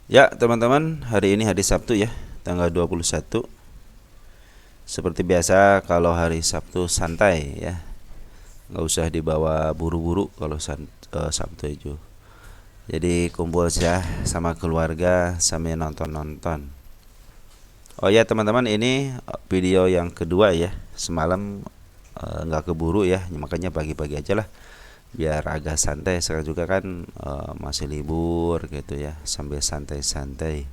Ya teman-teman, hari ini hari Sabtu ya, tanggal 21. Seperti biasa kalau hari Sabtu santai ya, nggak usah dibawa buru-buru kalau Sabtu itu. Jadi kumpul saja sama keluarga sambil nonton-nonton. Oh ya teman-teman, ini video yang kedua ya. Semalam nggak keburu ya, makanya pagi-pagi aja lah biar agak santai. Sekarang juga kan masih libur gitu ya, sambil santai-santai.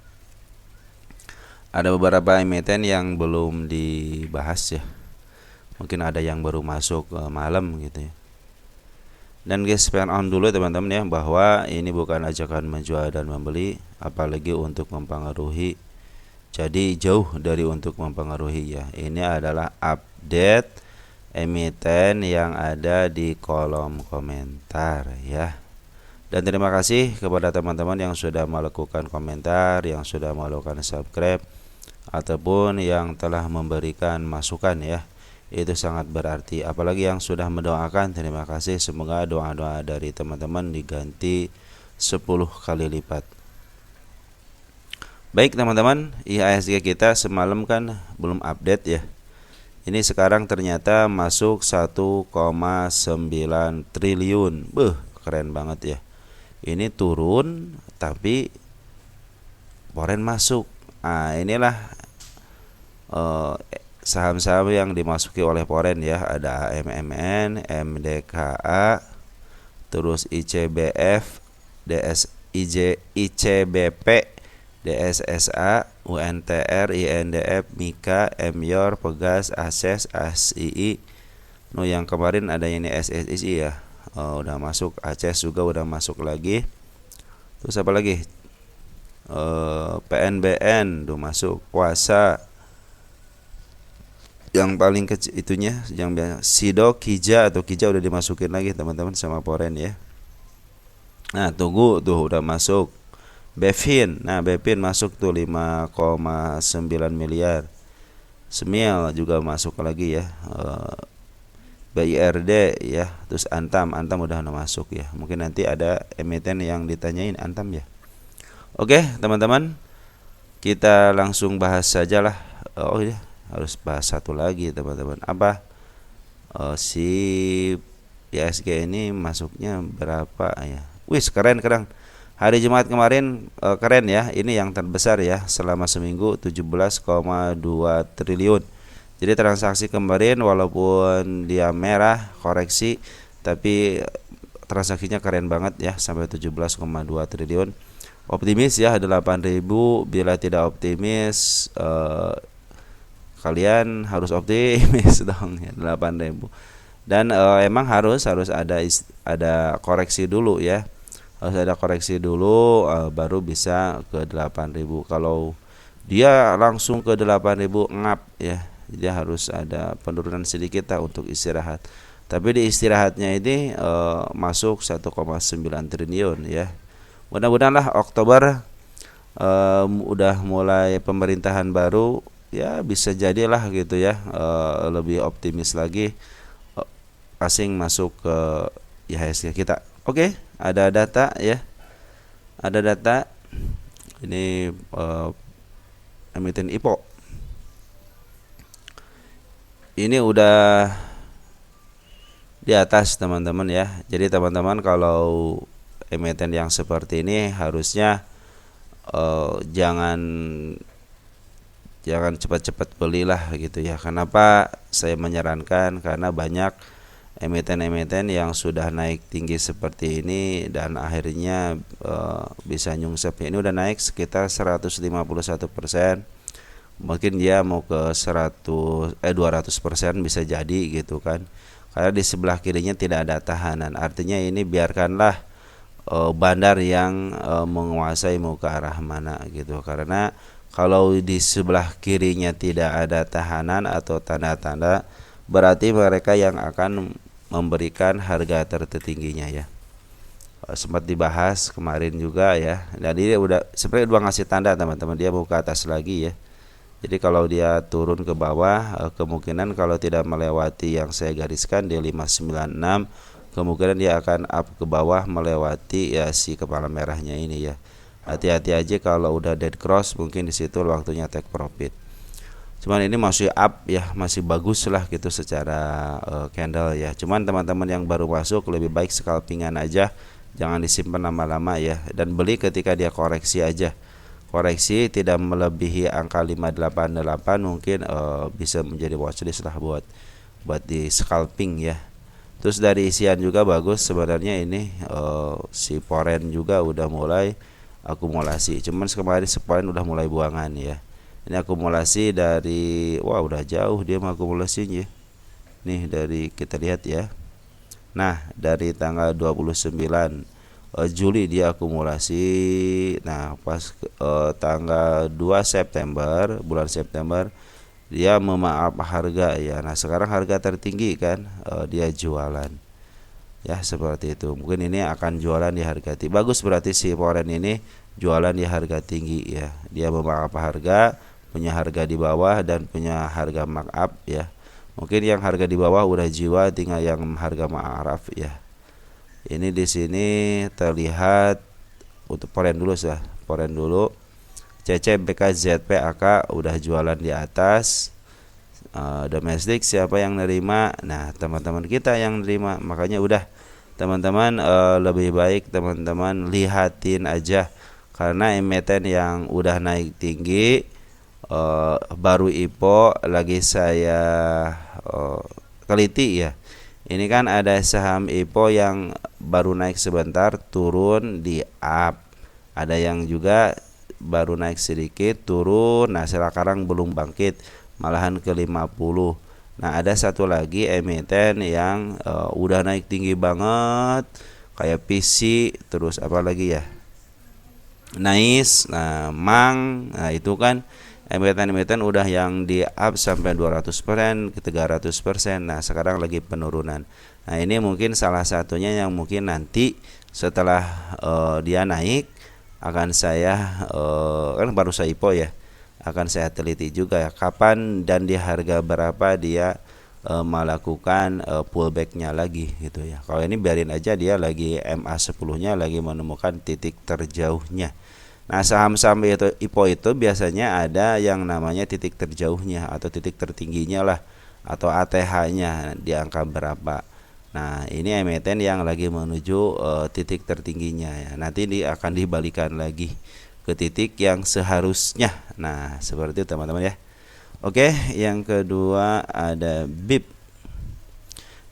Ada beberapa emiten yang belum dibahas ya. Mungkin ada yang baru masuk malam gitu ya. Dan guys, spend on dulu teman-teman ya, bahwa ini bukan ajakan menjual dan membeli, apalagi untuk mempengaruhi. Jadi jauh dari untuk mempengaruhi ya. Ini adalah update emiten yang ada di kolom komentar ya. Dan terima kasih kepada teman-teman yang sudah melakukan komentar, yang sudah melakukan subscribe, ataupun yang telah memberikan masukan ya. Itu sangat berarti, apalagi yang sudah mendoakan. Terima kasih, semoga doa-doa dari teman-teman diganti 10 kali lipat. Baik teman-teman, IHSG kita semalam kan belum update ya. Ini sekarang ternyata masuk 1,9 triliun. Keren banget ya. Ini turun tapi foreign masuk. Nah, inilah saham-saham yang dimasuki oleh foreign ya. Ada AMMN, MDKA, terus ICBF, ICBP, DSSA, UNTR, INDF, Mika, Myor, Pegas, Ases, ASII. Yang kemarin ada ini SSI ya. Udah masuk. Aces juga udah masuk lagi. Terus apa lagi? PNBN udah masuk. Kuasa yang paling kecil itunya, yang biasa Sido, Kija atau Kija udah dimasukin lagi teman-teman sama foreign ya. Nah, tunggu tuh udah masuk. Bevin, nah Bevin masuk tuh 5,9 miliar. Semil juga masuk lagi ya. BIRD ya, terus Antam udah masuk ya. Mungkin nanti ada emiten yang ditanyain Antam ya. Oke teman-teman, kita langsung bahas saja lah. Oh iya, harus bahas satu lagi teman-teman. Apa si IHSG ini masuknya berapa ya? Wih, keren. Hari Jumat kemarin keren ya. Ini yang terbesar ya selama seminggu, 17,2 triliun. Jadi transaksi kemarin walaupun dia merah koreksi, tapi transaksinya keren banget ya, sampai 17,2 triliun. Optimis ya 8.000. Bila tidak optimis, kalian harus optimis dong ya, 8.000. Dan emang harus ada koreksi dulu ya. Harus ada koreksi dulu baru bisa ke 8.000. Kalau dia langsung ke 8.000 ngap ya. Jadi harus ada penurunan sedikit lah untuk istirahat. Tapi di istirahatnya ini masuk 1,9 triliun ya. Mudah-mudahan lah Oktober udah mulai pemerintahan baru ya, bisa jadilah gitu ya, lebih optimis lagi asing masuk ke IHSG kita. Oke, ada data ya. Ada data ini emiten IPO. Ini udah di atas teman-teman ya. Jadi teman-teman kalau emiten yang seperti ini harusnya jangan cepat-cepat belilah gitu ya. Kenapa saya menyarankan? Karena banyak emiten-emiten yang sudah naik tinggi seperti ini dan akhirnya bisa nyungsep. Ini udah naik sekitar 151%. Mungkin dia mau ke 200% bisa jadi gitu kan. Karena di sebelah kirinya tidak ada tahanan. Artinya ini biarkanlah bandar yang menguasai mau ke arah mana gitu. Karena kalau di sebelah kirinya tidak ada tahanan atau tanda-tanda, berarti mereka yang akan memberikan harga tertingginya ya. Sempat dibahas kemarin juga ya. Dan dia udah sebenarnya udah ngasih tanda teman-teman, dia mau ke atas lagi ya. Jadi kalau dia turun ke bawah, kemungkinan kalau tidak melewati yang saya gariskan di 596, kemungkinan dia akan up ke bawah melewati ya si kepala merahnya ini ya. Hati-hati aja kalau udah dead cross, mungkin di situ waktunya take profit. Cuman ini masih up ya, masih bagus lah gitu secara candle ya. Cuman teman-teman yang baru masuk lebih baik scalpingan aja, jangan disimpan lama-lama ya. Dan beli ketika dia koreksi aja. Koreksi tidak melebihi angka 588 mungkin bisa menjadi watchlist lah buat di scalping ya. Terus dari isian juga bagus sebenarnya ini, si foreign juga udah mulai akumulasi. Cuman kemarin foreign udah mulai buangan ya. Ini akumulasi dari, wah udah jauh dia akumulasinya. Nih dari kita lihat ya. Nah, dari tanggal 29 Juli dia akumulasi. Nah, pas tanggal 2 September, bulan September dia memaaf harga ya. Nah, sekarang harga tertinggi kan, dia jualan. Ya, seperti itu. Mungkin ini akan jualan di harga tinggi. Bagus berarti si foreign ini jualan di harga tinggi ya. Dia memaaf harga, punya harga di bawah dan punya harga markup ya. Mungkin yang harga di bawah udah jiwa, tinggal yang harga markup ya. Ini di sini terlihat untuk foreign dulu sah. Foreign dulu. CC BK ZP AK udah jualan di atas. Domestik siapa yang nerima? Nah, teman-teman kita yang nerima. Makanya udah teman-teman lebih baik teman-teman lihatin aja, karena emiten yang udah naik tinggi baru IPO lagi saya teliti ya. Ini kan ada saham IPO yang baru naik sebentar turun di up. Ada yang juga baru naik sedikit turun. Nah, sekarang belum bangkit malahan ke 50. Nah, ada satu lagi emiten yang udah naik tinggi banget kayak PC, terus apa lagi ya? Nice, nah Mang, nah itu kan emiten-emiten udah yang di up sampai 200% ke 300%. Nah, sekarang lagi penurunan. Nah, ini mungkin salah satunya yang mungkin nanti setelah dia naik akan saya kan baru saya IPO ya. Akan saya teliti juga ya kapan dan di harga berapa dia melakukan pullbacknya lagi gitu ya. Kalau ini biarin aja, dia lagi MA10-nya lagi menemukan titik terjauhnya. Nah, saham-saham itu IPO itu biasanya ada yang namanya titik terjauhnya atau titik tertingginya lah, atau ATH-nya di angka berapa. Nah, ini emiten yang lagi menuju titik tertingginya ya. Nanti dia akan dibalikan lagi ke titik yang seharusnya. Nah, seperti itu teman-teman ya. Oke, yang kedua ada BIP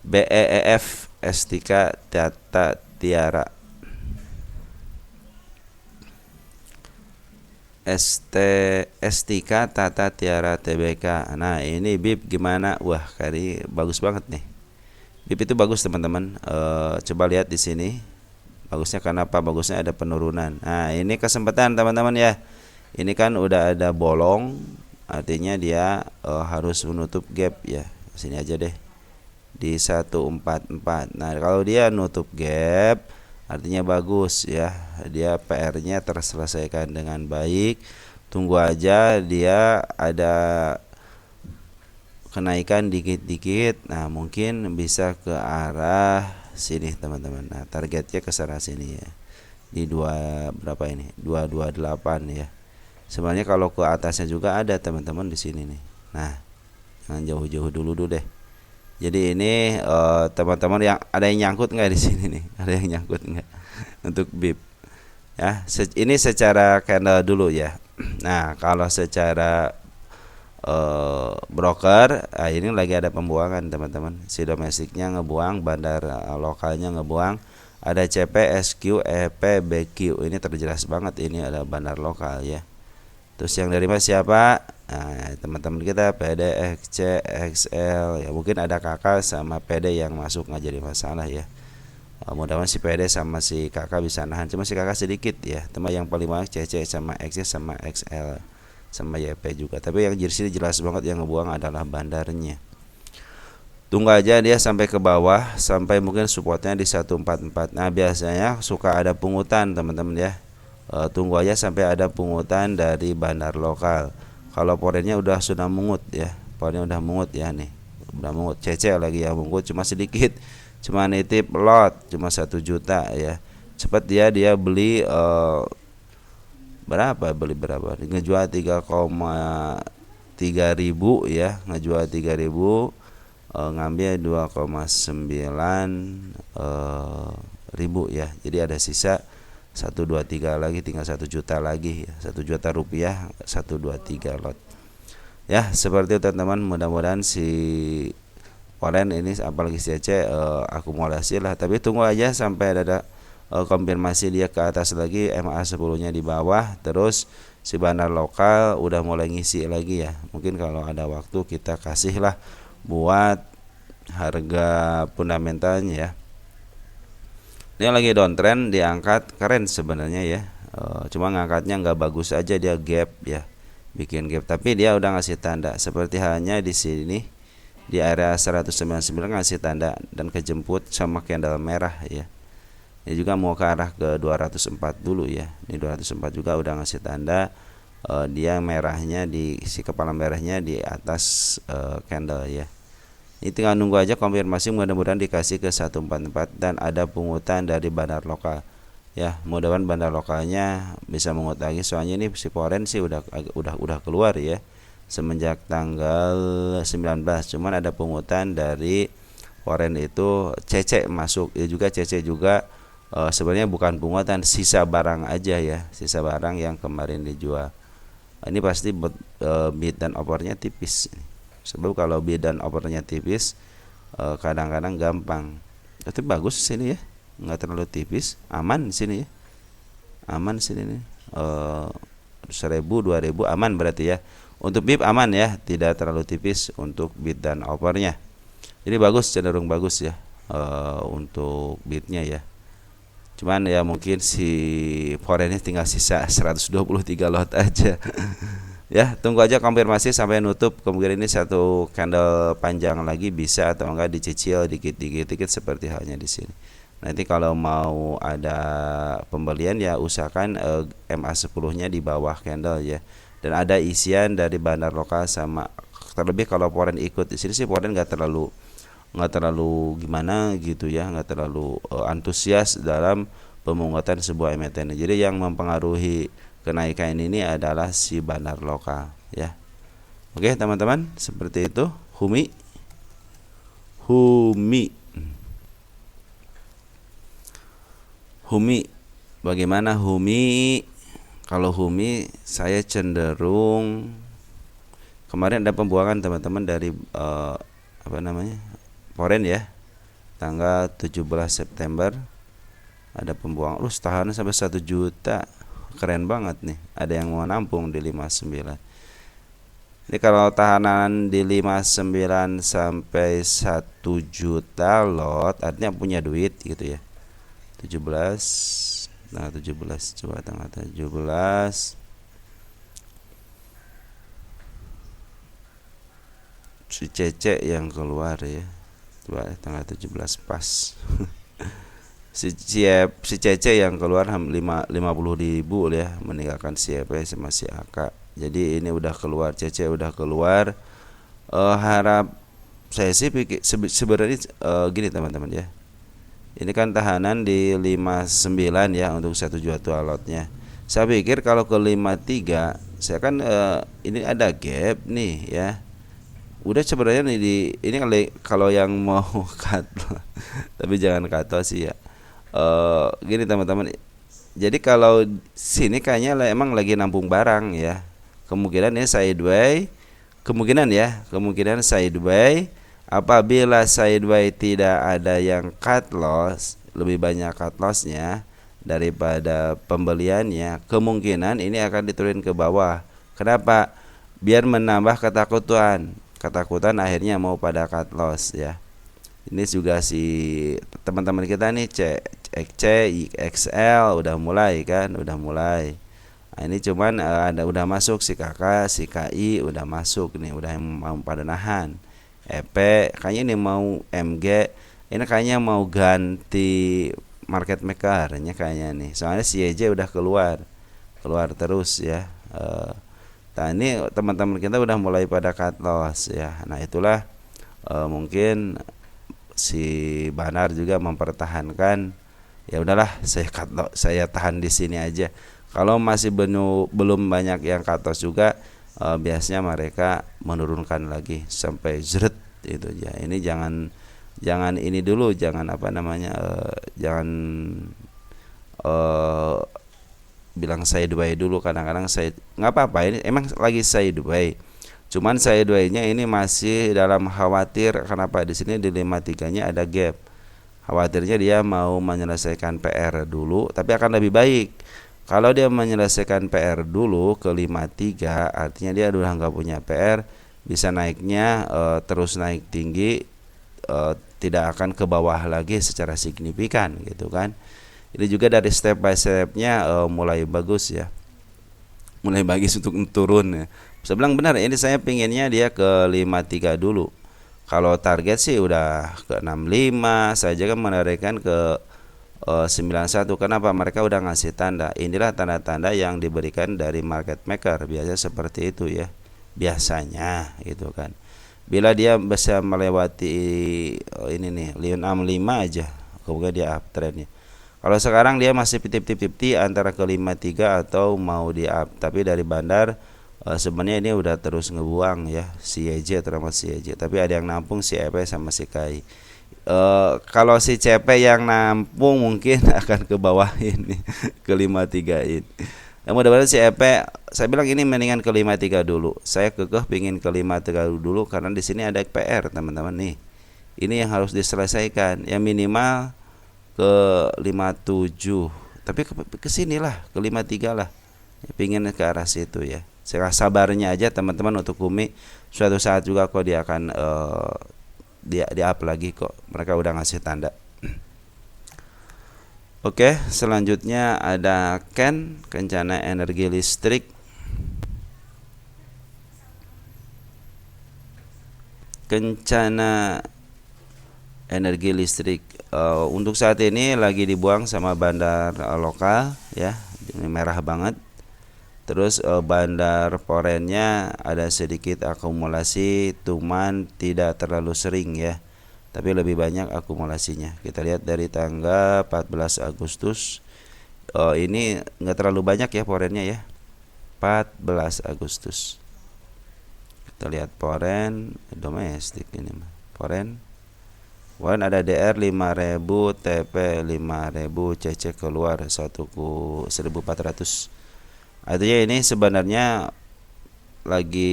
BEEF Estika Tata Tiara Estika Tata Tiara Tbk. Nah, ini BIP gimana? Wah, kali bagus banget nih. BIP itu bagus teman-teman. Coba lihat di sini. Bagusnya kenapa? Bagusnya ada penurunan. Nah, ini kesempatan teman-teman ya. Ini kan udah ada bolong, artinya dia harus menutup gap ya. Sini aja deh. Di 144. Nah, kalau dia nutup gap artinya bagus ya. Dia PR-nya terselesaikan dengan baik. Tunggu aja dia ada kenaikan dikit-dikit. Nah, mungkin bisa ke arah sini teman-teman. Nah, targetnya ke sana sini ya. Di berapa ini? 228 ya. Sebenarnya kalau ke atasnya juga ada teman-teman di sini nih. Nah, jangan jauh-jauh dulu deh. Jadi ini teman-teman yang ada yang nyangkut nggak di sini nih? Ada yang nyangkut nggak untuk BIP? Ya, ini secara candle dulu ya. Nah, kalau secara broker, ini lagi ada pembuangan teman-teman. Si domestiknya ngebuang, bandar lokalnya ngebuang. Ada CP, SQ, EP, BQ. Ini terjelas banget ini ada bandar lokal ya. Terus yang dari mas siapa? Nah, teman-teman kita PD, XC, XL ya, mungkin ada kakak sama PD yang masuk nggak jadi masalah ya. Mudah-mudahan si PD sama si kakak bisa nahan. Cuma si kakak sedikit ya. Teman yang paling banyak CC sama XC sama XL sama YP juga. Tapi yang jersey jelas banget yang ngebuang adalah bandarnya. Tunggu aja dia sampai ke bawah, sampai mungkin supportnya di 144. Nah, biasanya suka ada pungutan teman-teman ya. Tunggu aja sampai ada pungutan dari bandar lokal. Kalau porennya sudah mungut ya. Porennya udah mungut ya nih. Udah mungut. CC lagi yang mungut cuma sedikit. Cuma nitip lot cuma 1 juta ya. Cepat dia beli berapa, beli berapa, ngejual 3,3 ribu ya, ngejual 3 ribu, ngambil 2,9 ribu ya. Jadi ada sisa 123 lagi, tinggal 1 juta lagi ya. 1 juta rupiah 123 lot ya. Seperti itu teman-teman, mudah-mudahan si Oren ini apalagi si Aceh akumulasi lah, tapi tunggu aja sampai ada konfirmasi dia ke atas lagi, MA 10 nya di bawah, terus si bandar lokal udah mulai ngisi lagi ya. Mungkin kalau ada waktu kita kasih lah buat harga fundamentalnya ya. Dia lagi downtrend, diangkat, keren sebenarnya ya. Cuma ngangkatnya nggak bagus aja, dia gap ya, bikin gap, tapi dia udah ngasih tanda seperti halnya di sini di area 199 ngasih tanda dan kejemput sama candle merah ya. Ini juga mau ke arah ke 204 dulu ya. Ini 204 juga udah ngasih tanda, dia merahnya di si kepala merahnya di atas candle ya. Ini tinggal nunggu aja konfirmasi, mudah-mudahan dikasih ke 144 dan ada pungutan dari bandar lokal ya. Mudah-mudahan bandar lokalnya bisa mengut lagi, soalnya ini si foreign sih udah keluar ya semenjak tanggal 19. Cuman ada pungutan dari foreign itu, CC masuk ya, juga CC juga sebenarnya bukan pungutan, sisa barang aja ya, sisa barang yang kemarin dijual. Ini pasti bid dan offernya tipis. Sebab kalau bid dan offernya tipis kadang-kadang gampang. Tapi bagus sini ya, nggak terlalu tipis, aman di sini ya, aman sini nih. 1.000 2.000 aman berarti ya. Untuk bid aman ya, tidak terlalu tipis untuk bid dan offernya. Jadi bagus, cenderung bagus ya untuk bidnya ya. Cuman ya mungkin si foreignnya tinggal sisa 123 lot aja. Ya, tunggu aja konfirmasi sampai nutup. Kemungkinan ini satu candle panjang lagi bisa, atau enggak dicicil dikit seperti halnya di sini. Nanti kalau mau ada pembelian ya usahakan MA 10-nya di bawah candle ya. Dan ada isian dari bandar lokal sama, terlebih kalau foreign ikut di sini sih, foreign nggak terlalu gimana gitu ya, nggak terlalu antusias dalam pemungutan sebuah emiten. Jadi yang mempengaruhi kenaikan ini adalah si bandar lokal ya. Oke teman-teman, seperti itu. Humi bagaimana Humi? Kalau Humi saya cenderung, kemarin ada pembuangan teman-teman dari foreign ya, tanggal 17 September ada pembuangan, tahanan sampai 1 juta, keren banget nih. Ada yang mau nampung di 59. Ini kalau tahanan di 59 sampai 1 juta lot, artinya punya duit gitu ya. 17, tanggal 17, coba tanggal 17 si Cece yang keluar ya. Coba tanggal 17 pas. si Cece yang keluar 50.000 ya, meninggalkan siapa sama si AK. Jadi ini udah keluar, Cece udah keluar. Harap saya sih sebenarnya gini teman-teman ya. Ini kan tahanan di 59 ya untuk 1 juta lotnya. Saya pikir kalau ke 53, saya kan ini ada gap nih ya. Udah sebenarnya nih ini kalau yang mau cut tapi jangan cut sih ya. Gini teman-teman. Jadi kalau sini kayaknya emang lagi nampung barang ya. Kemungkinan sideways, kemungkinan sideways. Apabila sideways tidak ada yang cut loss, lebih banyak cut lossnya daripada pembeliannya, kemungkinan ini akan diturun ke bawah. Kenapa? Biar menambah ketakutan akhirnya mau pada cut loss ya. Ini juga si teman-teman kita nih XL udah mulai. Nah, ini cuman udah masuk si kakak, si KI udah masuk nih, udah mau pada nahan. EP kayaknya ini mau MG, ini kayaknya mau ganti market makernya kayaknya nih, soalnya si YJ udah keluar terus ya. Nah ini teman-teman kita udah mulai pada cut loss ya. Nah itulah mungkin si Banar juga mempertahankan, ya udahlah saya tahan di sini aja. Kalau masih belum banyak yang katos juga, biasanya mereka menurunkan lagi sampai zret itu ya. Ini jangan jangan ini dulu, jangan apa namanya, jangan eh, bilang saya Dubai dulu. Kadang-kadang saya nggak apa-apa, ini emang lagi saya Dubai. Cuman saya Dubai-nya ini masih dalam khawatir. Kenapa di sini di 53-nya ada gap. Khawatirnya dia mau menyelesaikan PR dulu, tapi akan lebih baik kalau dia menyelesaikan PR dulu ke 53, artinya dia udah nggak punya PR, bisa naiknya terus naik tinggi, tidak akan ke bawah lagi secara signifikan gitu kan. Ini juga dari step by stepnya mulai bagus ya, mulai bagus untuk turun ya. Saya bilang benar, ini saya pinginnya dia ke 53 dulu. Kalau target sih udah ke 65, saya juga menarikkan ke 91. Kenapa? Mereka udah ngasih tanda. Inilah tanda-tanda yang diberikan dari market maker, biasa seperti itu ya. Biasanya gitu kan. Bila dia bisa melewati ini nih, 65 aja, kemudian dia uptrend ya. Kalau sekarang dia masih tip-tip antara ke 53 atau mau di up, tapi dari bandar sebenarnya ini udah terus ngebuang ya si YJ terutama si YJ, tapi ada yang nampung si EP sama si KAI. Kalau si CP yang nampung mungkin akan ke bawah ini ke 53 ini. Yang mudah-mudahan si EP, saya bilang ini mendingan ke 53 dulu. Saya kekeh pingin ke 53 dulu karena di sini ada PR teman-teman nih. Ini yang harus diselesaikan. Yang minimal ke 57. Tapi ke sinilah ke 53 lah. Pingin ke arah situ ya. Saya sabarnya aja teman-teman untuk Umi. Suatu saat juga kok dia akan di up lagi kok. Mereka udah ngasih tanda. Oke, selanjutnya ada Kencana Energi Listrik. Kencana Energi Listrik untuk saat ini lagi dibuang sama bandar lokal ya, ini merah banget. Terus bandar forennya ada sedikit akumulasi, cuman tidak terlalu sering ya, tapi lebih banyak akumulasinya. Kita lihat dari tanggal 14 Agustus ini nggak terlalu banyak ya forennya ya, 14 Agustus. Kita lihat foren domestik ini mah. Foren ada DR 5000, TP 5000, CC keluar 1400. Artinya ini sebenarnya lagi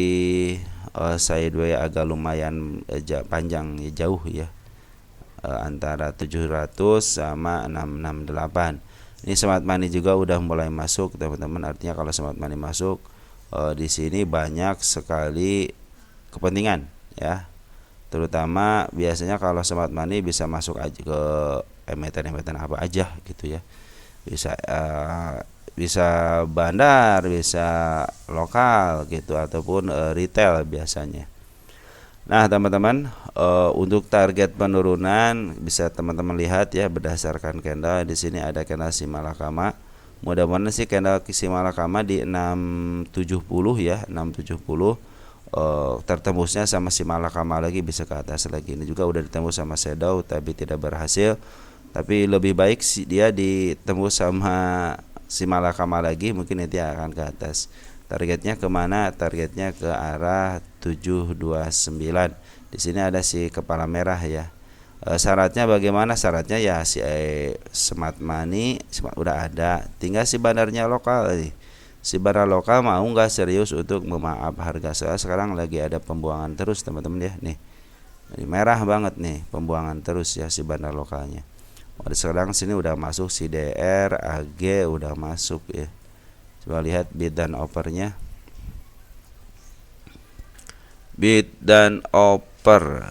saya dua agak lumayan panjang ya, jauh ya, antara 700 sama 668. Ini smart money juga udah mulai masuk teman-teman. Artinya kalau smart money masuk di sini banyak sekali kepentingan ya. Terutama biasanya kalau smart money bisa masuk aja ke emiten-emiten apa aja gitu ya. Bisa bandar, bisa lokal gitu, ataupun retail biasanya. Nah teman-teman, untuk target penurunan bisa teman-teman lihat ya berdasarkan candle. Di sini ada candle Simalakama. Mudah-mudahan sih candle Simalakama di 670 ya, 670. Tertembusnya sama Simalakama lagi bisa ke atas lagi. Ini juga udah ditembus sama Shadow tapi tidak berhasil. Tapi lebih baik sih dia ditembus sama Simalakama lagi, mungkin nanti akan ke atas. Targetnya kemana? Targetnya ke arah 729. Di sini ada si kepala merah ya. Syaratnya bagaimana? Syaratnya ya si smart money udah ada, tinggal si bandarnya lokal nih. Si bandar lokal mau nggak serius untuk memaaf harga. Sekarang lagi ada pembuangan terus teman-teman ya nih. Ini merah banget nih, pembuangan terus ya si bandar lokalnya. Sekarang sini udah masuk si DR, AG udah masuk ya. Coba lihat bid dan offernya. Bid dan offer.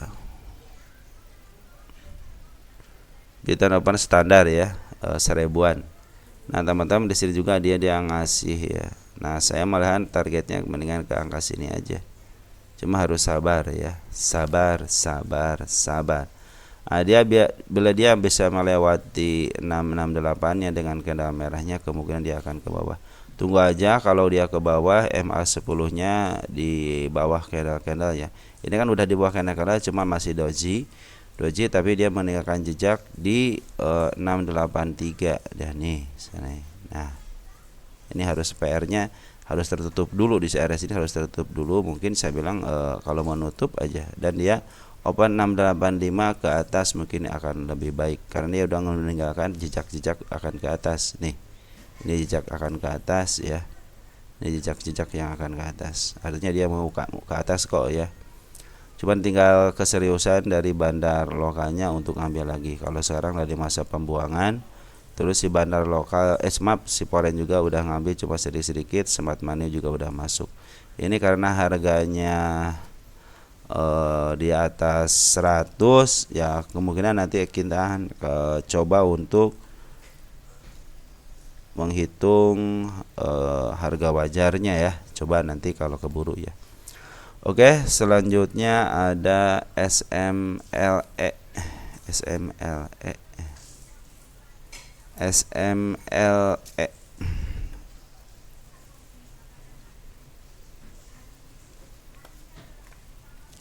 Bid dan offer standar ya, 1000-an. Nah teman-teman di sini juga dia ngasih ya. Nah saya malahan targetnya mendingan ke angka sini aja. Cuma harus sabar ya, sabar. Nah, bila dia bisa melewati 668 nya dengan candle merahnya, kemungkinan dia akan ke bawah. Tunggu aja kalau dia ke bawah, MA10 nya di bawah candle ya. Ini kan udah di bawah candle cuma masih doji tapi dia meninggalkan jejak di 683 dan nih sana. Nah Ini harus PR-nya harus tertutup dulu, di area sini harus tertutup dulu. Mungkin saya bilang kalau mau nutup aja, dan dia open 685 ke atas mungkin akan lebih baik, karena dia udah meninggalkan jejak-jejak akan ke atas nih. Ini jejak akan ke atas ya. Ini jejak-jejak yang akan ke atas. Artinya dia mau ke atas kok ya. Cuman tinggal keseriusan dari bandar lokalnya untuk ngambil lagi. Kalau sekarang lagi masa pembuangan, terus si bandar lokal maaf, si Foreign juga udah ngambil cuma sedikit-sedikit, Smart Money juga udah masuk. Ini karena harganya di atas 100 ya, kemungkinan nanti kita coba untuk menghitung harga wajarnya ya. Coba nanti kalau keburu ya. Oke, selanjutnya ada SMLE. SMLE. SMLE.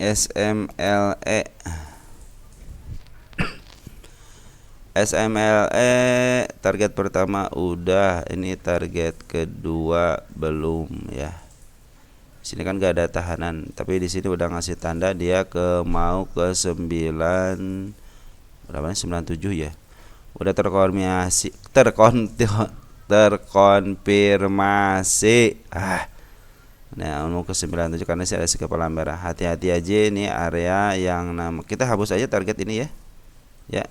SMLE. SMLE target pertama udah, ini target kedua belum ya. Sini kan gak ada tahanan, tapi di sini udah ngasih tanda dia mau ke 9 berapa nih, 97 ya. Udah terkonfirmasi. Nah, mau ke 97 karena sih ada si kepala merah. Hati-hati aja, ini area yang kita hapus aja target ini ya. Ya,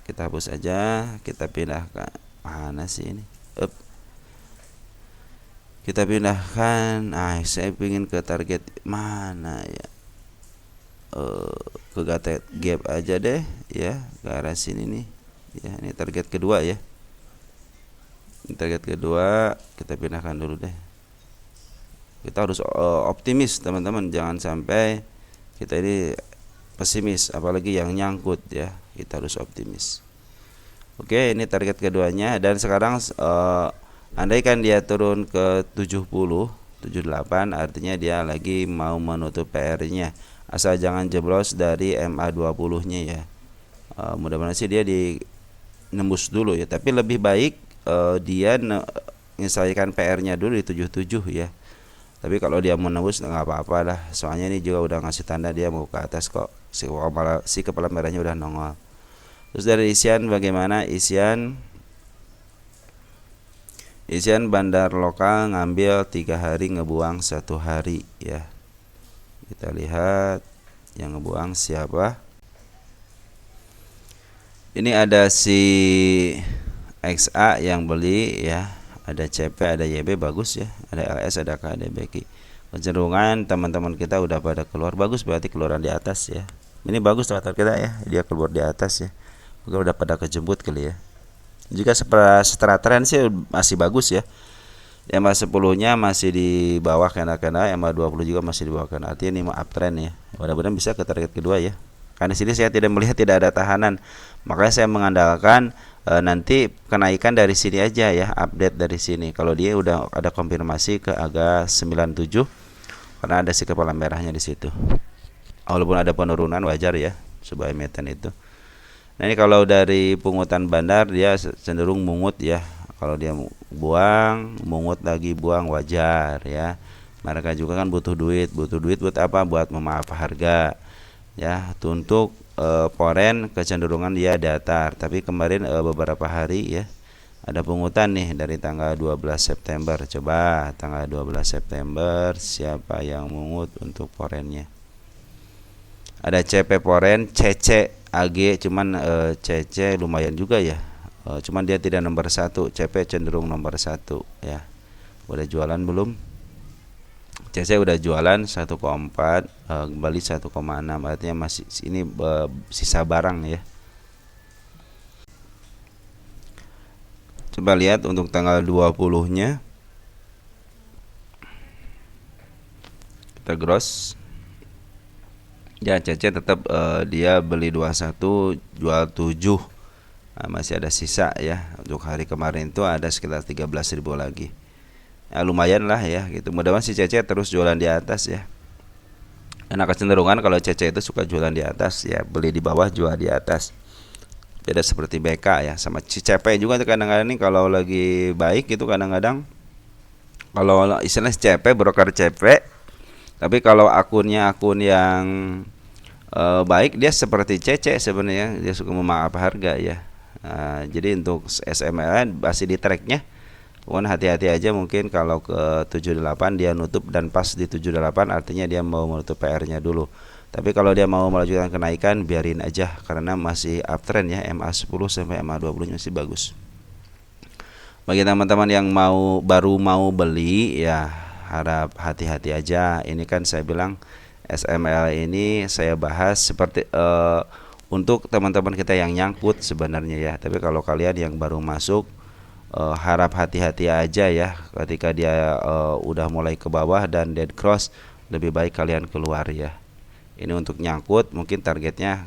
kita hapus aja, kita pindah ke mana sih ini? Kita pindahkan. Saya ingin ke target mana ya? Ke gap aja deh ya, ke arah sini nih. Ya, ini target kedua ya. Ini target kedua, kita pindahkan dulu deh. Kita harus optimis teman-teman, jangan sampai kita ini pesimis, apalagi yang nyangkut ya. Kita harus optimis. Oke, ini target keduanya. Dan sekarang andaikan dia turun ke 70, 78, artinya dia lagi mau menutup PR-nya. Asal jangan jeblos dari MA20-nya ya. Mudah-mudahan sih dia nembus dulu ya. Tapi lebih baik dia menyelesaikan PR-nya dulu di 77 ya. Tapi kalau dia mau nembus nggak apa-apa lah. Soalnya ini juga udah ngasih tanda dia mau ke atas kok. Si kepala merahnya udah nongol. Terus dari isian bagaimana? Isian bandar lokal ngambil 3 hari, ngebuang 1 hari ya. Kita lihat yang ngebuang siapa. Ini ada si XA yang beli ya. Ada CP, ada YB, bagus ya. Ada LS, ada KDBK. Kecenderungan teman-teman kita udah pada keluar, bagus, berarti keluaran di atas ya. Ini bagus teman-teman kita ya, dia keluar di atas ya. Mungkin udah pada kejemput kali ya. Jika setelah tren sih masih bagus ya. MA 10-nya masih di bawah kena-kena, MA 20 juga masih di bawah kena. Artinya ini mau uptrend ya. Mudah-mudahan bisa ke target kedua ya. Karena di sini saya tidak melihat tidak ada tahanan. Makanya saya mengandalkan nanti kenaikan dari sini aja ya, update dari sini. Kalau dia udah ada konfirmasi ke agak 97 karena ada si kepala merahnya di situ. Walaupun ada penurunan wajar ya, sebuah emiten itu. Nah, ini kalau dari pungutan bandar dia cenderung mungut ya. Kalau dia buang, mungut lagi, buang, wajar ya. Mereka juga kan butuh duit buat apa? Buat memaaf harga ya. Untuk Foreign kecenderungan dia datar, tapi kemarin beberapa hari ya ada pungutan nih dari tanggal 12 September. Coba tanggal 12 September siapa yang mungut untuk Foreign-nya? Ada CP Foreign, CC AG, cuman CC lumayan juga ya. Cuman dia tidak nomor 1, CP cenderung nomor 1 ya. Udah jualan belum? CC udah jualan 1,4, kembali 1,6, artinya masih ini sisa barang ya. Coba lihat untuk tanggal 20-nya. Kita gross. Ya, CC tetap dia beli 21, jual 7. Masih ada sisa ya. Untuk hari kemarin itu ada sekitar 13.000 lagi. Ya, lumayan lah ya gitu. Mudah-mudahan si CC terus jualan di atas ya. Karena kecenderungan kalau CC itu suka jualan di atas ya, beli di bawah jual di atas. Beda seperti BK ya, sama si CP juga kadang-kadang nih kalau lagi baik itu kadang-kadang Kalau istilahnya CP, broker CP. Tapi kalau akunnya akun yang baik, dia seperti CC sebenarnya, dia suka memaaf harga ya. Jadi untuk SML masih di tracknya. Cuman hati-hati aja, mungkin kalau ke 78 dia nutup dan pas di 78 artinya dia mau menutup PR-nya dulu. Tapi kalau dia mau melanjutkan kenaikan, biarin aja karena masih uptrend ya, MA10 sampai MA20 masih bagus. Bagi teman-teman yang baru mau beli ya, harap hati-hati aja. Ini kan saya bilang SML ini saya bahas seperti untuk teman-teman kita yang nyangkut sebenarnya ya. Tapi kalau kalian yang baru masuk, harap hati-hati aja ya. Ketika dia udah mulai ke bawah dan dead cross, lebih baik kalian keluar ya. Ini untuk nyangkut mungkin targetnya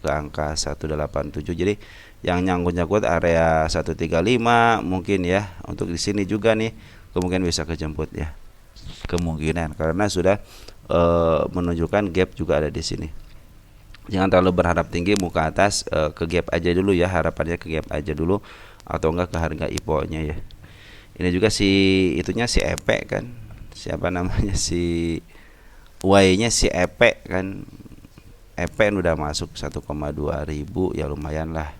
ke angka 187. Jadi yang nyangkut-nyangkut area 135 mungkin ya. Untuk di sini juga nih kemungkinan bisa kejemput ya. Kemungkinan karena sudah menunjukkan gap juga ada di sini. Jangan terlalu berharap tinggi, muka atas, ke gap aja dulu ya, harapannya ke gap aja dulu atau enggak ke harga IPO-nya ya. Ini juga itunya si Epe kan. Siapa namanya, si Y-nya si Epe kan. Epe udah masuk 1,2 ribu ya, lumayan lah.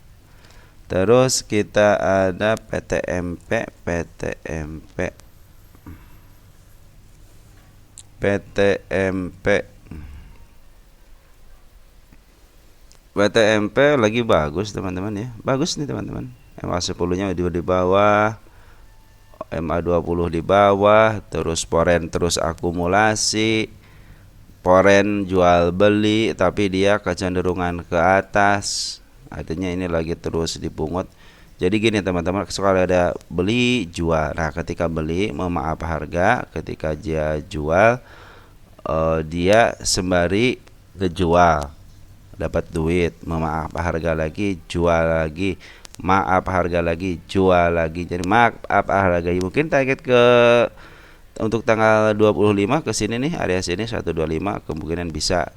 Terus kita ada PTMP. PTMP lagi bagus teman-teman ya. Bagus nih teman-teman. MA10-nya di bawah, MA20 di bawah, terus Poren terus akumulasi. Poren jual beli tapi dia kecenderungan ke atas. Artinya ini lagi terus dipungut. Jadi gini teman-teman, kalau ada beli jual. Nah, ketika beli memaaf harga, ketika dia jual dia sembari kejual, dapat duit, memaaf harga lagi, jual lagi, maaf harga lagi, jual lagi. Jadi maaf harga, mungkin target ke untuk tanggal 25 ke sini nih, area sini 125 kemungkinan bisa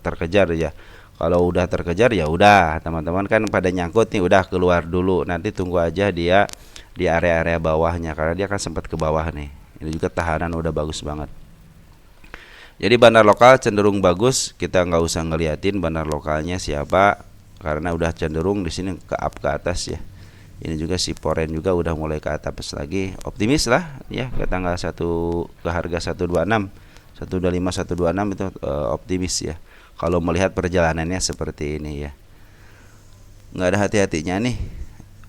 terkejar ya. Kalau udah terkejar ya udah, teman-teman kan pada nyangkut nih, udah keluar dulu. Nanti tunggu aja dia di area-area bawahnya karena dia kan sempat ke bawah nih. Ini juga tahanan udah bagus banget. Jadi bandar lokal cenderung bagus, kita nggak usah ngeliatin bandar lokalnya siapa karena udah cenderung di sini ke up ke atas ya. Ini juga si Poren juga udah mulai ke atas lagi, optimis lah ya ke tanggal 1 ke harga 126, 125, 126 itu optimis ya. Kalau melihat perjalanannya seperti ini ya, nggak ada hati-hatinya nih.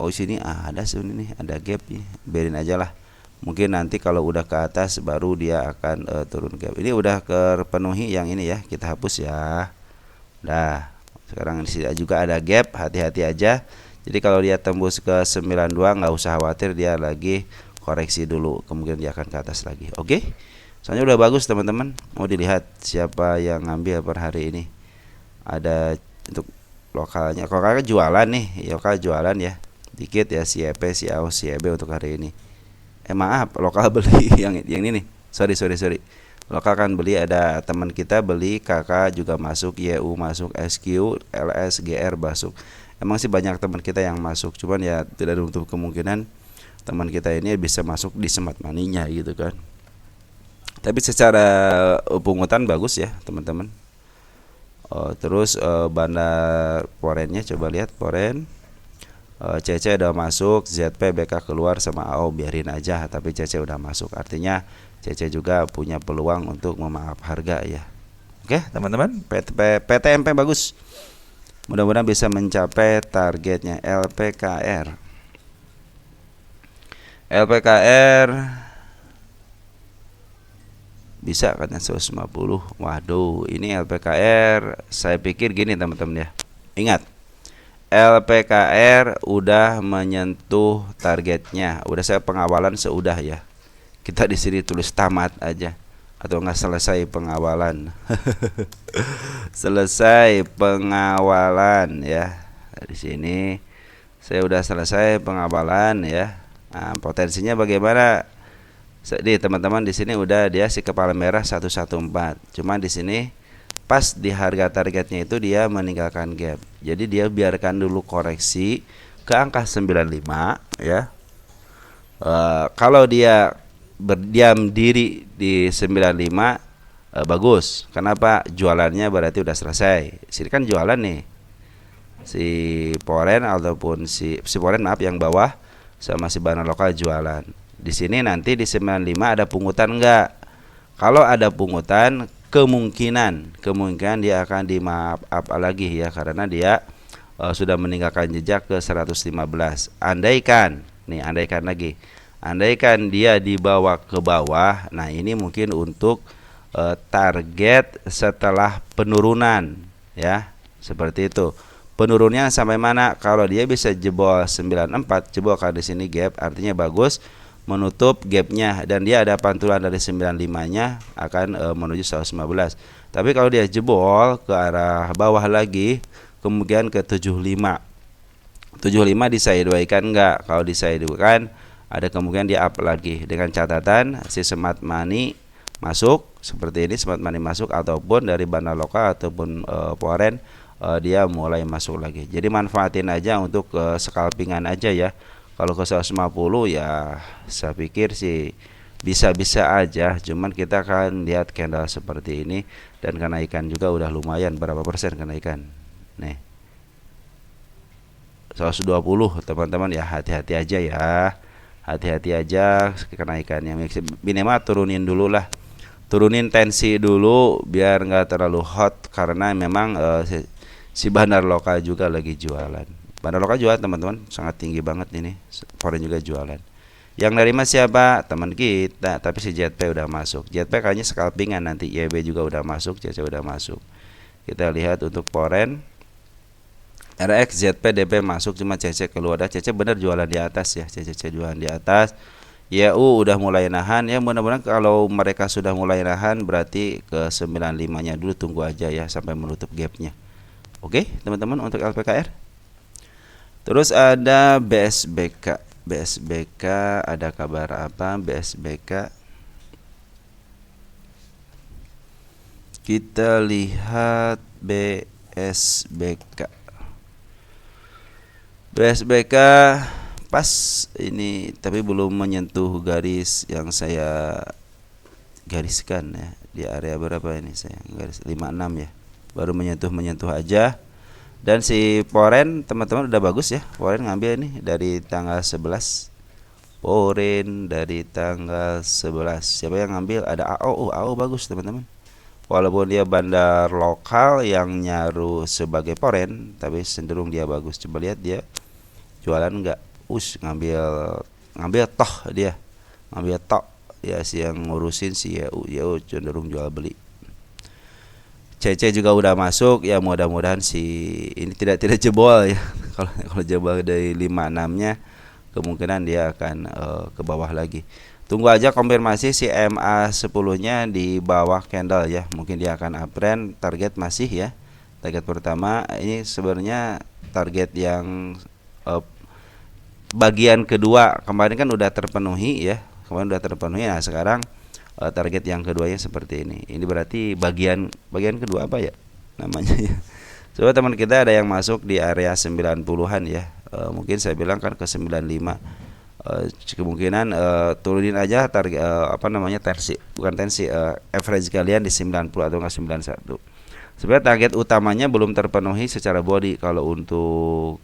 Oh sini ada sebenarnya nih, ada gap nih, biarin aja lah. Mungkin nanti kalau udah ke atas baru dia akan turun gap. Ini udah terpenuhi yang ini ya, kita hapus ya. Nah, sekarang di sini juga ada gap, hati-hati aja. Jadi kalau dia tembus ke 92 nggak usah khawatir, dia lagi koreksi dulu, kemungkinan dia akan ke atas lagi. Oke. Soalnya udah bagus teman-teman. Mau dilihat siapa yang ngambil per hari ini. Ada untuk lokalnya. Kalau kakak jualan nih, lokal jualan ya. Dikit ya, si EP, si AO, si EB untuk hari ini. Maaf, lokal beli yang ini nih. Sorry. Lokal kan beli, ada teman kita beli, kakak juga masuk, YU masuk, SQ, LS, GR masuk. Emang sih banyak teman kita yang masuk, cuman ya tidak untuk kemungkinan teman kita ini bisa masuk di smart money-nya gitu kan. Tapi secara pungutan bagus ya teman-teman. Terus bandar Porennya coba lihat Poren. CC udah masuk, ZP, BK keluar sama AO biarin aja, tapi CC udah masuk, artinya CC juga punya peluang untuk memaaf harga ya. Oke teman-teman, PTMP bagus, mudah-mudahan bisa mencapai targetnya. LPKR bisa kan 150. Waduh, ini LPKR saya pikir gini teman-teman ya. Ingat, LPKR udah menyentuh targetnya. Udah saya pengawalan seudah ya. Kita di sini tulis tamat aja atau enggak selesai pengawalan. Selesai pengawalan ya. Di sini saya udah selesai pengawalan ya. Nah, potensinya bagaimana? Jadi teman-teman di sini udah dia si kepala merah 114. Cuma di sini pas di harga targetnya itu dia meninggalkan gap. Jadi dia biarkan dulu koreksi ke angka 95 ya. Kalau dia berdiam diri di 95 bagus. Kenapa? Jualannya berarti udah selesai. Sini kan jualan nih. Si Poren ataupun si Poren maaf yang bawah sama si Banar Lokal jualan. Di sini nanti di 95 ada pungutan enggak? Kalau ada pungutan, kemungkinan dia akan di maaf lagi ya, karena dia sudah meninggalkan jejak ke 115. Andaikan lagi. Andaikan dia dibawa ke bawah, nah ini mungkin untuk target setelah penurunan ya. Seperti itu. Penurunnya sampai mana? Kalau dia bisa jebol 94, jebol kalau di sini gap, artinya bagus menutup gapnya, dan dia ada pantulan dari 95-nya akan menuju 115. Tapi kalau dia jebol ke arah bawah lagi, kemudian ke 75. 75 disideway-kan enggak? Kalau disideway-kan ada kemungkinan dia up lagi, dengan catatan si smart money masuk seperti ini, smart money masuk, ataupun dari Banar Lokal ataupun Poren dia mulai masuk lagi. Jadi manfaatin aja untuk scalpingan aja ya. Kalau ke 150 ya saya pikir sih bisa-bisa aja, cuman kita akan lihat candle seperti ini, dan kenaikan juga udah lumayan, berapa persen kenaikan nih, 120 teman-teman ya. Hati-hati aja ya, hati-hati aja kenaikannya. Minimal turunin dulu lah, turunin tensi dulu biar nggak terlalu hot, karena memang si Banar Lokal juga lagi jualan. Banar Lokal jualan teman-teman, sangat tinggi banget ini. Foreign juga jualan. Yang nerima siapa? Teman kita. Tapi si JP udah masuk. JP kayaknya scalpingan nanti. YB juga udah masuk, CC udah masuk. Kita lihat untuk Foreign, RX, ZP, DP masuk, cuma CC keluar. CC bener jualan di atas ya. CC jualan di atas. YU udah mulai nahan ya. Mudah-mudahan kalau mereka sudah mulai nahan, berarti ke 95-nya dulu, tunggu aja ya sampai menutup gapnya. Oke teman-teman, untuk LPKR. Terus ada BSBK. BSBK ada kabar apa BSBK? Kita lihat BSBK. BSBK pas ini, tapi belum menyentuh garis yang saya gariskan ya. Di area berapa ini saya? Garis 56 ya. Baru menyentuh aja. Dan si Poren teman-teman udah bagus ya. Poren ngambil nih dari tanggal 11. Poren dari tanggal 11. Siapa yang ngambil? Ada AO. AO bagus teman-teman. Walaupun dia Banar Lokal yang nyaru sebagai Poren, tapi cenderung dia bagus. Coba lihat dia jualan enggak? Ngambil toh dia. Ngambil toh. Ya si yang ngurusin si YU cenderung jual beli. CC juga udah masuk ya, mudah-mudahan si ini tidak jebol ya. Kalau jebol dari 56-nya kemungkinan dia akan ke bawah lagi. Tunggu aja konfirmasi si MA 10-nya di bawah candle ya. Mungkin dia akan uptrend. Target masih ya. Target pertama ini sebenarnya target yang bagian kedua kemarin kan udah terpenuhi ya. Nah sekarang target yang keduanya seperti ini. Ini berarti bagian kedua apa ya namanya ya. Coba teman kita ada yang masuk di area 90-an ya. Mungkin saya bilang kan ke 95. Kemungkinan turunin aja target tensi average kalian di 90 atau enggak 91. Sebenarnya target utamanya belum terpenuhi secara body kalau untuk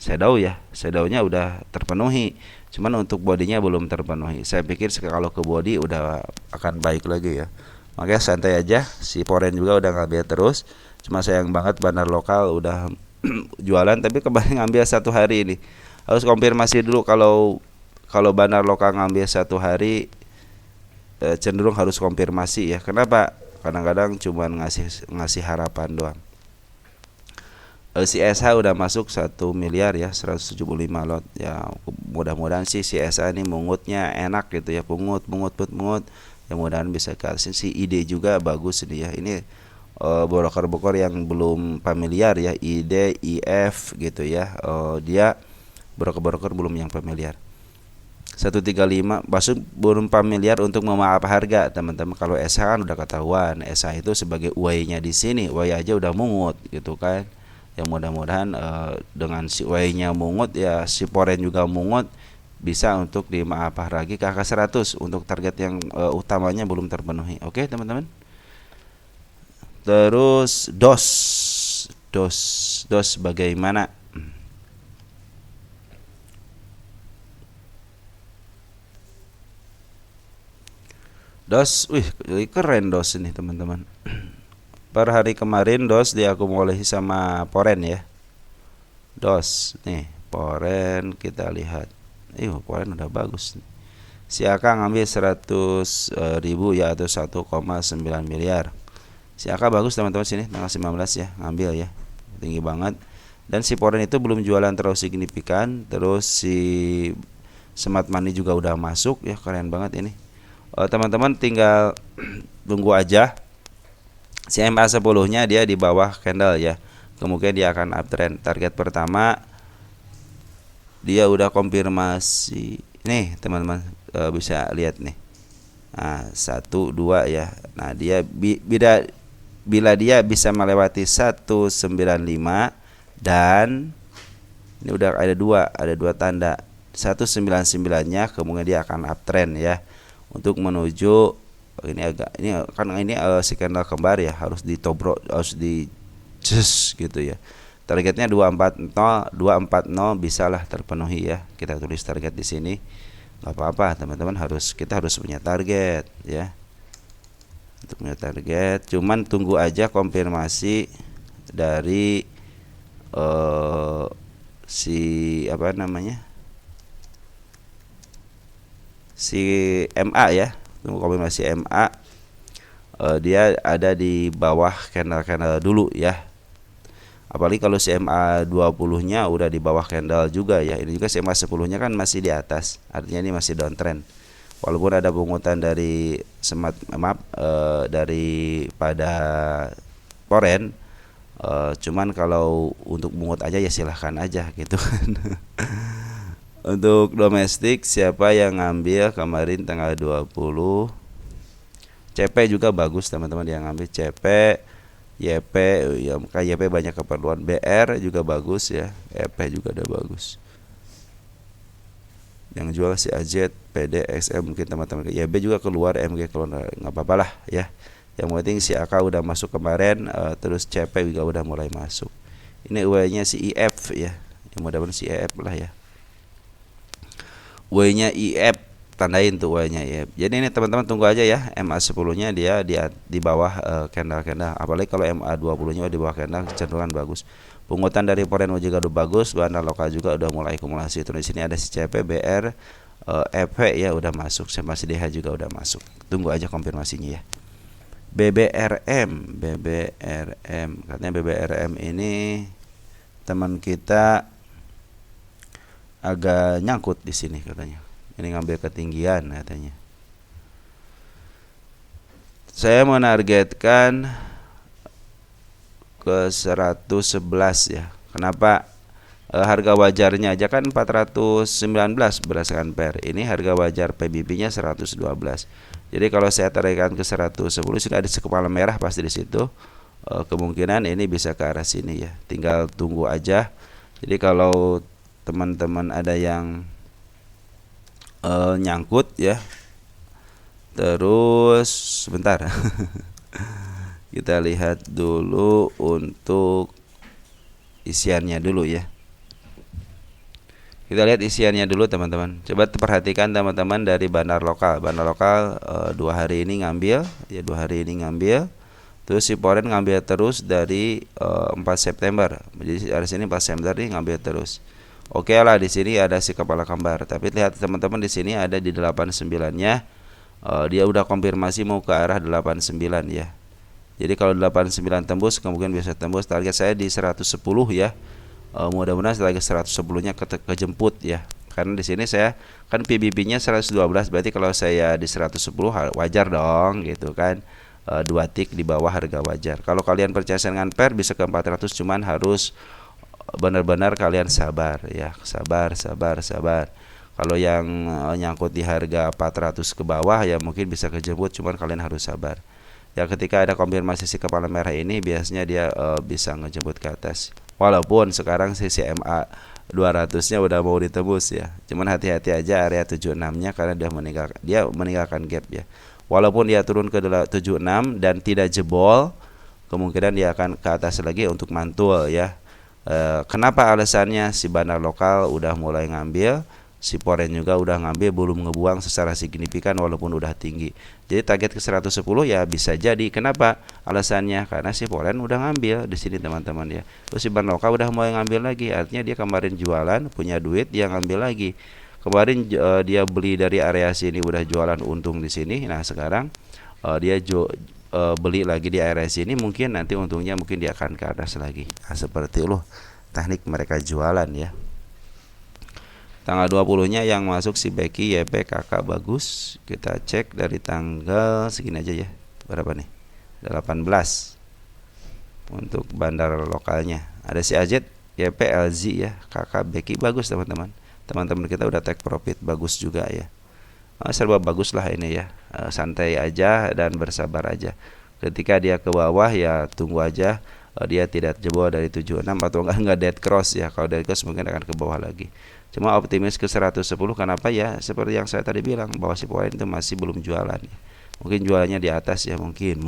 shadownya udah terpenuhi, cuman untuk bodinya belum terpenuhi. Saya pikir kalau ke body udah akan baik lagi ya. Makanya santai aja, si Poren juga udah ngambil terus. Cuma sayang banget Banar Lokal udah jualan, tapi kemarin ngambil 1 hari ini. Harus konfirmasi dulu kalau Banar Lokal ngambil 1 hari, cenderung harus konfirmasi ya. Kenapa? Kadang-kadang cuman ngasih harapan doang. Si SH udah masuk 1 miliar ya, 175 lot ya. Mudah-mudahan sih si SH ini mungutnya enak gitu ya, pungut ya, mudah-mudahan bisa ke atas. Si ID juga bagus ini ya. Ini broker yang belum familiar ya, ID, IF gitu ya. Dia broker belum yang familiar. 135 masuk belum familiar untuk memaaf harga teman-teman. Kalau SH kan udah ketahuan, SH itu sebagai Y-nya di sini, Y aja udah mungut gitu kan. Ya mudah-mudahan dengan si Y-nya mungut ya, si Poren juga mungut bisa untuk dimaafkan lagi ke angka 100 untuk target yang utamanya belum terpenuhi. Oke, teman-teman. Terus dos bagaimana? Wih, keren dos ini teman-teman. Per hari kemarin dos diakumulasi sama Poren ya. Dos nih, Poren kita lihat. Poren udah bagus nih. Si AK ngambil 100 ribu ya, atau 1,9 miliar. Si AK bagus teman-teman, sini tanggal 19 ya, ngambil ya, tinggi banget. Dan si Poren itu belum jualan terlalu signifikan. Terus si Smart Money juga udah masuk ya, keren banget ini. Teman-teman tinggal tunggu aja. Si MA10 nya dia di bawah candle ya, kemudian dia akan uptrend. Target pertama dia udah konfirmasi nih teman-teman, bisa lihat nih. Nah 1, 2 ya. Nah dia bila dia bisa melewati 195, dan ini udah ada dua tanda 199 nya, kemudian dia akan uptrend ya, untuk menuju ini si candle kembar ya, harus ditobrok, harus di gitu ya. Targetnya 240 bisalah terpenuhi ya. Kita tulis target di sini. Gak apa-apa teman-teman, kita harus punya target ya. Untuk punya target, cuman tunggu aja konfirmasi dari si MA ya. Tunggu konfirmasi MA. Dia ada di bawah candle dulu ya. Apalagi kalau si MA 20 nya udah di bawah candle juga ya. Ini juga si MA 10 nya kan masih di atas, artinya ini masih downtrend. Walaupun ada pungutan dari daripada Poren, cuman kalau untuk bungut aja ya silahkan aja gitu kan. Untuk domestik, siapa yang ngambil kemarin tanggal 20? CP juga bagus teman-teman, yang ngambil CP, YP ya, YP banyak keperluan. BR juga bagus ya, EP juga udah bagus. Yang jual si AZ, PD, XM mungkin teman-teman. YB juga keluar, MG keluar, nggak apa-apa lah ya. Yang penting si AK udah masuk kemarin, terus CP juga udah mulai masuk. Ini W-nya si IF ya, yang mudah-mudahan si IF lah ya. W-nya IF, tandain tuh W-nya IF. Jadi ini teman-teman tunggu aja ya, MA10-nya dia di bawah candle. Apalagi kalau MA20-nya di bawah candle, cenderungan bagus. Pungutan dari Poren juga udah bagus, bandar lokal juga udah mulai akumulasi. Terus di sini ada si CP, BR, EP ya udah masuk, sama si DH juga udah masuk. Tunggu aja konfirmasinya ya. BBRM, katanya BBRM ini teman kita agak nyangkut di sini katanya. Ini ngambil ketinggian katanya. Saya menargetkan ke 111 ya. Kenapa? Harga wajarnya aja kan 419 berdasarkan PER. Ini harga wajar PBB-nya 112. Jadi kalau saya tarikkan ke 110, sudah ada kepala merah pasti di situ. Kemungkinan ini bisa ke arah sini ya. Tinggal tunggu aja. Jadi kalau teman-teman ada yang nyangkut ya. Terus sebentar. Kita lihat dulu untuk isiannya dulu ya. Kita lihat isiannya dulu teman-teman. Coba perhatikan teman-teman dari bandar lokal. Bandar lokal 2 hari ini ngambil ya, 2 hari ini ngambil. Terus si Poren ngambil terus dari 4 September. Jadi dari sini 4 September ini ngambil terus. Oke lah, di sini ada si kepala kembar. Tapi lihat teman-teman, di sini ada di 89-nya. Dia udah konfirmasi mau ke arah 89 ya. Jadi kalau 89 tembus, kemungkinan bisa tembus. Target saya di 110 ya. Mudah-mudahan setelah 110-nya kejemput ya. Karena di sini saya kan PBB-nya 112, berarti kalau saya di 110 wajar dong gitu kan. 2 tik di bawah harga wajar. Kalau kalian percaya dengan PER bisa ke 400, cuman harus benar-benar kalian sabar ya. Sabar. Kalau yang nyangkut di harga 400 ke bawah ya mungkin bisa kejemput, cuman kalian harus sabar. Ya ketika ada konfirmasi si kepala merah ini biasanya dia bisa ngejemput ke atas. Walaupun sekarang CMA 200-nya udah mau ditembus ya. Cuman hati-hati aja area 76-nya karena dia meninggalkan gap ya. Walaupun dia turun ke 76 dan tidak jebol, kemungkinan dia akan ke atas lagi untuk mantul ya. Kenapa alasannya? Si bandar lokal udah mulai ngambil, si Foreign juga udah ngambil, belum ngebuang secara signifikan walaupun udah tinggi. Jadi target ke 110 ya bisa jadi. Kenapa? Alasannya karena si Foreign udah ngambil di sini teman-teman ya. Terus si bandar lokal udah mulai ngambil lagi. Artinya dia kemarin jualan, punya duit, dia ngambil lagi. Kemarin dia beli dari area sini udah jualan untung di sini. Nah, sekarang dia beli lagi di area sini, mungkin nanti untungnya mungkin dia akan ke atas lagi. Nah, seperti itu teknik mereka jualan ya. Tanggal 20-nya yang masuk si Becky, YP, kakak bagus. Kita cek dari tanggal segini aja ya. Berapa nih? 18 untuk bandar lokalnya. Ada si AZ, YP, LZ ya. Kakak Becky bagus teman-teman. Teman-teman kita udah take profit bagus juga ya. Serba bagus lah ini ya. Santai aja dan bersabar aja. Ketika dia ke bawah ya tunggu aja dia tidak jebol dari 76 atau enggak dead cross ya. Kalau dead cross mungkin akan ke bawah lagi. Cuma optimis ke 110. Kenapa ya? Seperti yang saya tadi bilang bahwa si Foreign itu masih belum jualan ya. Mungkin jualannya di atas ya, mungkin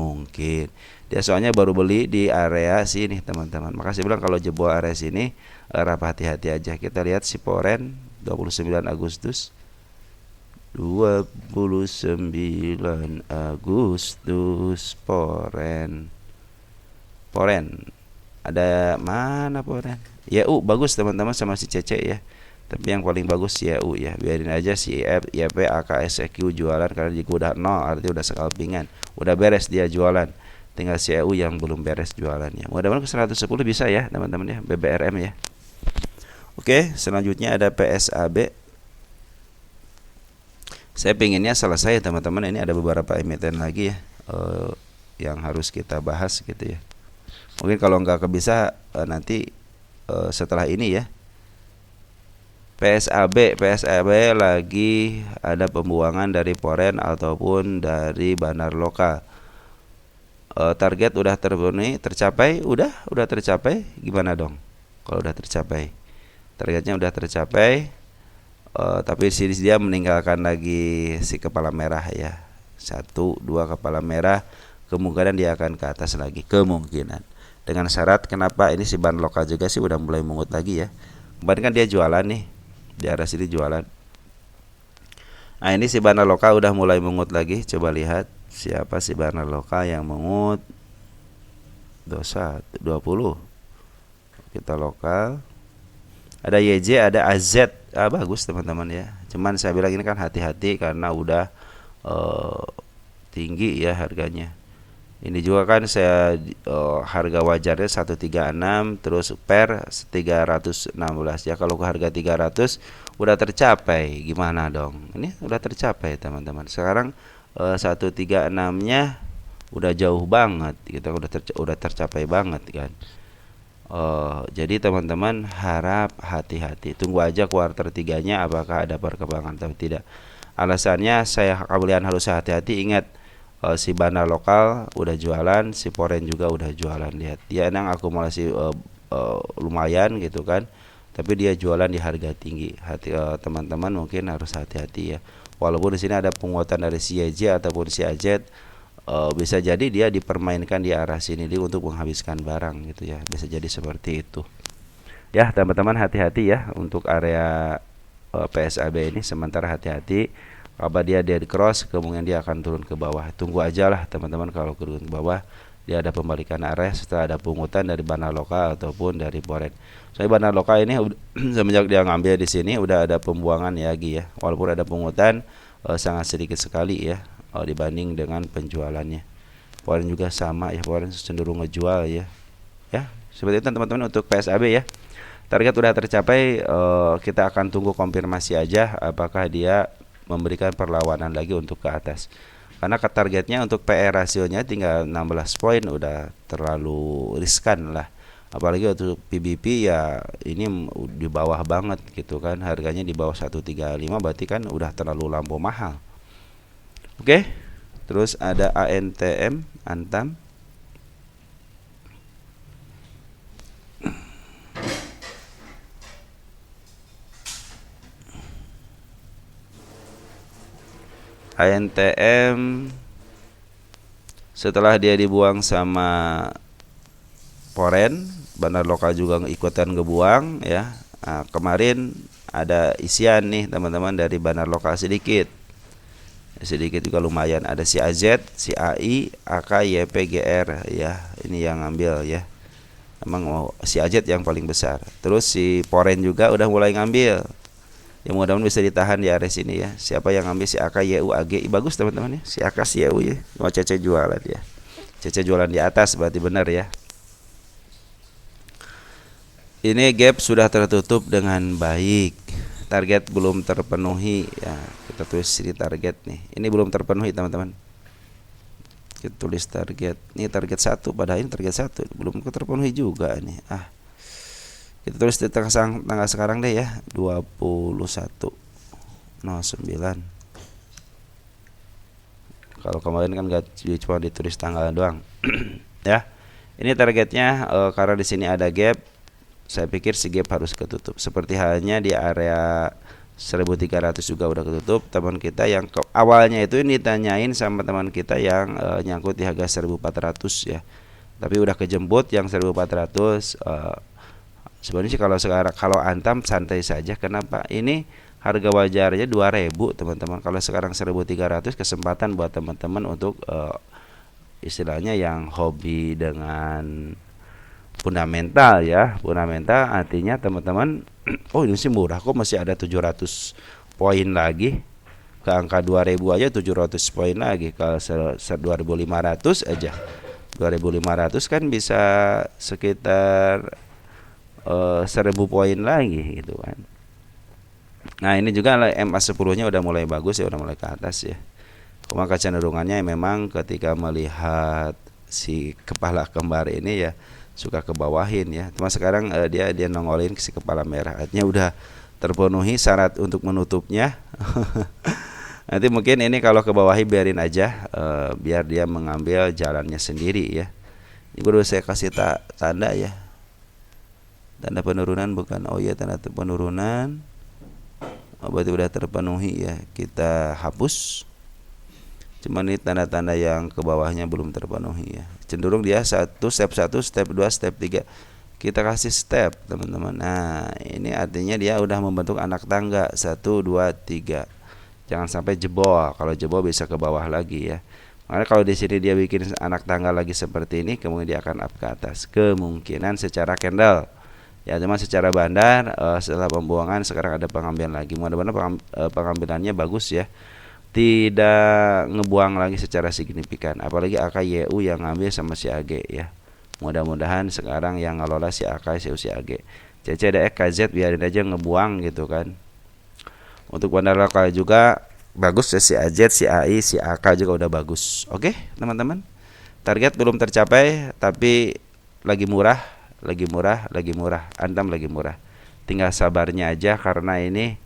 dia soalnya baru beli di area sini teman-teman. Makasih bilang kalau jebol area sini rapat hati-hati aja. Kita lihat si Foreign 29 Agustus Foreign ada mana Foreign? YU bagus teman-teman sama si Cece ya. Tapi yang paling bagus YU ya. Biarin aja si YP, AKSEQ jualan karena juga udah 0, artinya udah scalpingan. Udah beres dia jualan. Tinggal si YU yang belum beres jualannya. Mudah-mudahan ke 110 bisa ya teman-teman ya, BBRM ya. Oke, selanjutnya ada PSAB. Saya pinginnya selesai teman-teman. Ini ada beberapa emiten lagi ya yang harus kita bahas gitu ya. Mungkin kalau nggak bisa nanti setelah ini ya. PSAB lagi ada pembuangan dari Foreign ataupun dari bandar lokal. Target udah tercapai, udah tercapai. Gimana dong? Kalau udah tercapai, targetnya udah tercapai. Tapi sini dia meninggalkan lagi si kepala merah ya. 1, 2 kepala merah, kemungkinan dia akan ke atas lagi, kemungkinan. Dengan syarat kenapa ini si ban lokal juga sih udah mulai mengut lagi ya. Kemarin kan dia jualan nih, di arah sini jualan. Nah ini si ban lokal udah mulai mengut lagi. Coba lihat siapa si ban lokal yang mengut. 20. Kita lokal. Ada YJ, ada AZ. Bagus teman-teman ya. Cuman saya bilang ini kan hati-hati karena udah tinggi ya harganya. Ini juga kan saya harga wajarnya 136, terus per 316 ya. Kalau ke harga 300 udah tercapai, gimana dong? Ini udah tercapai teman-teman. Sekarang 136-nya udah jauh banget, kita udah tercapai banget kan. Jadi teman-teman harap hati-hati. Tunggu aja kuartal 3-nya apakah ada perkembangan atau tidak. Alasannya kalian harus hati-hati. Ingat si bandar lokal udah jualan, si Foreign juga udah jualan. Lihat dia yang akumulasi lumayan gitu kan. Tapi dia jualan di harga tinggi. Teman-teman mungkin harus hati-hati ya. Walaupun di sini ada penguatan dari si YJ ataupun si AZ. Bisa jadi dia dipermainkan di arah sini untuk menghabiskan barang gitu ya, bisa jadi seperti itu ya teman-teman. Hati-hati ya untuk area PSAB ini, sementara hati-hati kalau dia dead cross kemungkinan dia akan turun ke bawah. Tunggu aja lah teman-teman, kalau turun ke bawah dia ada pembalikan arah setelah ada pungutan dari bandar lokal ataupun dari Foreign. Soalnya bandar lokal ini semenjak dia ngambil di sini udah ada pembuangan ya Gi ya, walaupun ada pungutan sangat sedikit sekali ya dibanding dengan penjualannya. Foreign juga sama ya, Foreign cenderung ngejual ya. Ya, seperti itu teman-teman untuk PSAB ya. Target udah tercapai, kita akan tunggu konfirmasi aja apakah dia memberikan perlawanan lagi untuk ke atas. Karena targetnya untuk PE rasionya tinggal 16 poin, udah terlalu riskan lah. Apalagi untuk PBP ya ini di bawah banget gitu kan, harganya di bawah 135, berarti kan udah terlalu lampau mahal. Oke, terus ada ANTM, Antam. ANTM setelah dia dibuang sama Poren, bandar lokal juga ikutan ngebuang ya. Nah, kemarin ada isian nih teman-teman dari bandar lokal sedikit juga lumayan, ada si AZ, si AI, AK, YP, GR ya. Ini yang ngambil ya. Emang si AZ yang paling besar. Terus si Poren juga udah mulai ngambil. Ya mudah-mudahan bisa ditahan di area sini ya. Siapa yang ngambil si AK, YU, AG, bagus teman-teman ya. Si AK, si YU ya. Mau Cece jualan ya. Cece jualan di atas berarti benar ya. Ini gap sudah tertutup dengan baik. Target belum terpenuhi ya. Kita tulis sini target nih. Ini belum terpenuhi teman-teman. Kita tulis target. Ini target 1, padahal ini target 1 belum terpenuhi juga nih. Kita tulis di tanggal sekarang deh ya. 21/09. Kalau kemarin kan nggak, cuma ditulis tanggal doang. Ya. Ini targetnya karena di sini ada gap. Saya pikir si gap harus ketutup. Seperti halnya di area 1300 juga udah ketutup. Teman kita yang awalnya itu ini ditanyain sama teman kita yang nyangkut di harga 1400 ya. Tapi udah kejemput yang 1400. Sebenarnya sih kalau Antam santai saja. Kenapa? Ini harga wajarnya 2000 teman-teman. Kalau sekarang 1300, kesempatan buat teman-teman untuk istilahnya yang hobi dengan fundamental ya. Fundamental artinya teman-teman, oh ini sih murah kok, masih ada 700 poin lagi. Ke angka 2000 aja 700 poin lagi. Kalau 2500 aja. 2500 kan bisa sekitar 1000 poin lagi gitu kan. Nah, ini juga MA10-nya udah mulai bagus ya, udah mulai ke atas ya. Cuma kecenderungannya memang ketika melihat si kepala kembar ini ya suka ke bawahin ya. Cuma sekarang dia nongolin si kepala merah. Artinya udah terpenuhi syarat untuk menutupnya. Nanti mungkin ini kalau ke bawahi biarin aja, biar dia mengambil jalannya sendiri ya. Ini baru saya kasih tanda ya. Tanda penurunan bukan. Oh iya, tanda penurunan. Berarti udah terpenuhi ya. Kita hapus. Cuman ini tanda-tanda yang ke bawahnya belum terpenuhi ya. Cenderung dia step 1, step 2, step 3. Kita kasih step teman-teman. Nah, ini artinya dia udah membentuk anak tangga 1, 2, 3. Jangan sampai jebol. Kalau jebol bisa ke bawah lagi ya. Makanya kalau di sini dia bikin anak tangga lagi seperti ini, kemudian dia akan up ke atas. Kemungkinan secara candle. Ya, cuma secara bandar setelah pembuangan sekarang ada pengambilan lagi. Mudah-mudahan pengambilannya bagus ya. Tidak ngebuang lagi secara signifikan, apalagi AKYU yang ngambil sama si AG ya. Mudah-mudahan sekarang yang ngelola si AK, si AG. CCDX, KZ biarin aja ngebuang gitu kan. Untuk bandar lokal juga bagus ya, si AZ, si AI, si AK juga udah bagus. Oke teman-teman, target belum tercapai tapi lagi murah. Antam lagi murah. Tinggal sabarnya aja karena ini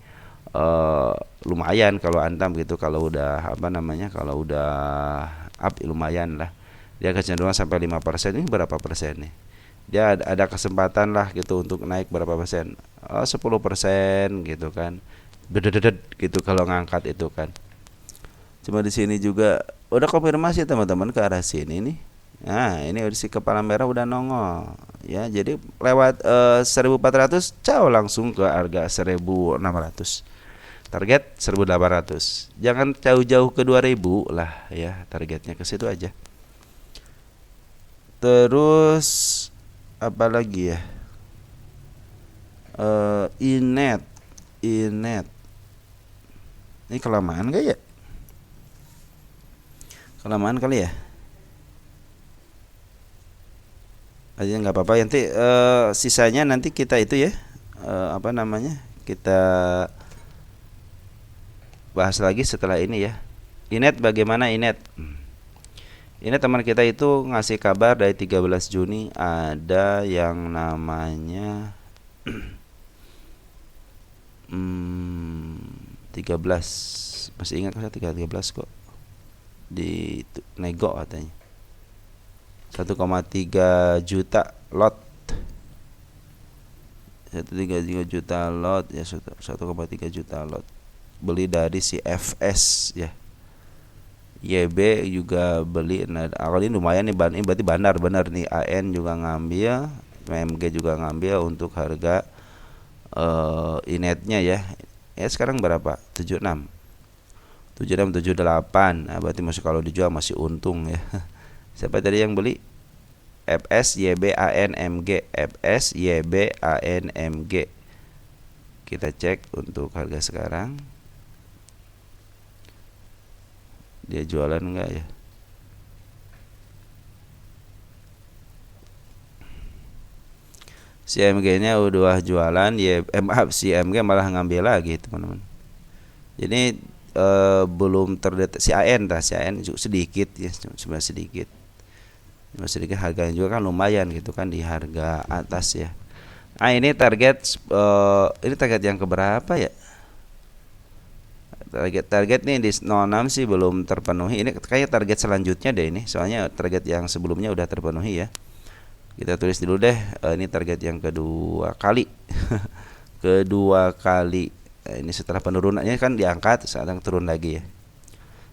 lumayan kalau Antam gitu. Kalau udah kalau udah up lumayan lah. Dia kecenderungan sampai 5%. Ini berapa persen nih? Dia ada kesempatan lah gitu untuk naik berapa persen? 10% gitu kan. Dedet gitu kalau ngangkat itu kan. Cuma di sini juga udah konfirmasi teman-teman ke arah sini nih. Nah, ini si kepala merah udah nongol ya. Jadi lewat 1400 langsung ke harga 1600. Target 1800. Jangan jauh-jauh ke 2000 lah ya, targetnya ke situ aja. Terus apa lagi ya? Inet. Ini kelamaan gak ya? Kelamaan kali ya? Aja nggak apa-apa, nanti sisanya nanti kita itu ya kita bahas lagi setelah ini ya. Inet bagaimana Inet? Ini teman kita itu ngasih kabar dari 13 Juni ada yang namanya 13, masih ingat kan 13 kok, di nego katanya 1,3 juta lot, 1,3 juta lot ya, 1,3 juta lot beli dari si FS ya. YB juga beli. Nah, kalau ini lumayan nih, ini berarti benar nih. AN juga ngambil, MG juga ngambil untuk harga inetnya ya. Ya sekarang berapa? 76. 76 78. Nah, berarti masih kalau dijual masih untung ya. Siapa tadi yang beli? FS YB AN MG. FS YB AN MG. Kita cek untuk harga sekarang. Dia jualan enggak ya? Si MG nya udah jualan, maaf, si MG malah ngambil lagi teman-teman. Jadi belum terdeteksi. Si AN dah, si AN sedikit ya, cuma sedikit. Cuma sedikit, harganya juga kan lumayan gitu kan di harga atas ya. Nah, ini target yang keberapa ya? Target nih di 06 sih belum terpenuhi. Ini kayak target selanjutnya deh ini. Soalnya target yang sebelumnya udah terpenuhi ya. Kita tulis dulu deh, ini target yang kedua kali. Kedua kali. Ini setelah penurunannya kan diangkat, sekarang turun lagi ya.